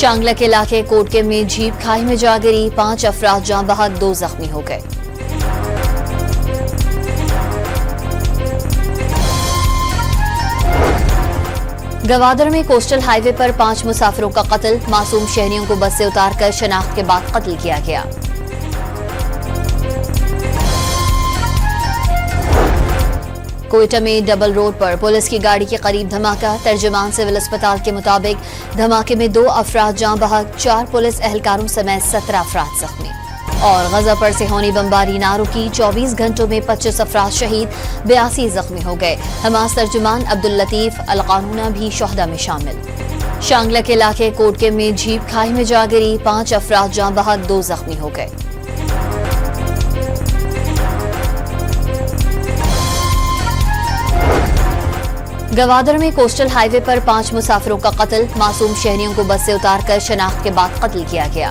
شانگلہ کے علاقے کوٹکے میں جیپ کھائی میں جا گری، 5 افراد جاں بحق 2 زخمی ہو گئے۔ گوادر میں کوسٹل ہائی وے پر 5 مسافروں کا قتل، معصوم شہریوں کو بس سے اتار کر شناخت کے بعد قتل کیا گیا۔ کوئٹہ میں ڈبل روڈ پر پولیس کی گاڑی کے قریب دھماکہ، ترجمان سول اسپتال کے مطابق دھماکے میں 2 افراد جاں بحق، 4 پولیس اہلکاروں سمیت 17 افراد زخمی۔ اور غزہ پر سے ہونی بمباری نہ رکی، 24 گھنٹوں میں 25 افراد شہید، 82 زخمی ہو گئے۔ حماس ترجمان عبداللطیف القانونہ بھی شہداء میں شامل۔ شانگلہ کے علاقے کوٹکے میں جیپ کھائی میں جا گری، 5 افراد جاں بحق 2 زخمی ہو گئے۔ گوادر میں کوسٹل ہائی وے پر 5 مسافروں کا قتل، معصوم شہریوں کو بس سے اتار کر شناخت کے بعد قتل کیا گیا۔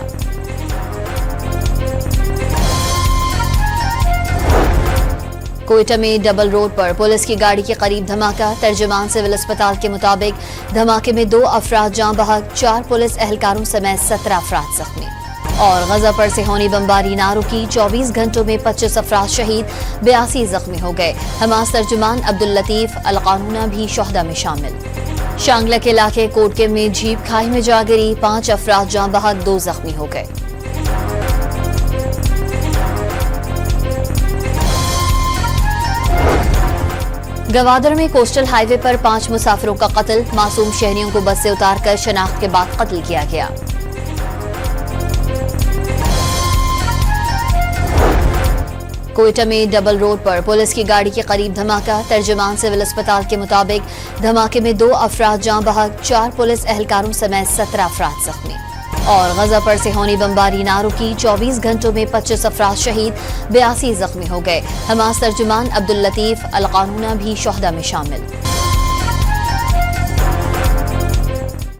کوئٹہ میں ڈبل روڈ پر پولیس کی گاڑی کے قریب دھماکہ، ترجمان سول اسپتال کے مطابق دھماکے میں 2 افراد جاں بحق، 4 پولیس اہلکاروں سمیت 17 افراد زخمی۔ اور غزہ پر سے ہونی بمباری نہ رکی، 24 گھنٹوں میں 25 افراد شہید، 82 زخمی ہو گئے۔ حماس ترجمان عبداللطیف القانونہ بھی شہداء میں شامل۔ شانگلہ کے علاقے کوٹکے میں جیپ کھائی میں جا گری، 5 افراد جاں بحق 2 زخمی ہو گئے۔ گوادر میں کوسٹل ہائی وے پر 5 مسافروں کا قتل، معصوم شہریوں کو بس سے اتار کر شناخت کے بعد قتل کیا گیا۔ کوئٹہ میں ڈبل روڈ پر پولیس کی گاڑی کے قریب دھماکہ، ترجمان سول اسپتال کے مطابق دھماکے میں 2 افراد جاں بحق، 4 پولیس اہلکاروں سمیت 17 افراد زخمی۔ اور غزہ پر سے ہونی بمباری نہ رکی، 24 گھنٹوں میں 25 افراد شہید، 82 زخمی ہو گئے۔ حماس ترجمان عبداللطیف القانونہ بھی شہداء میں شامل۔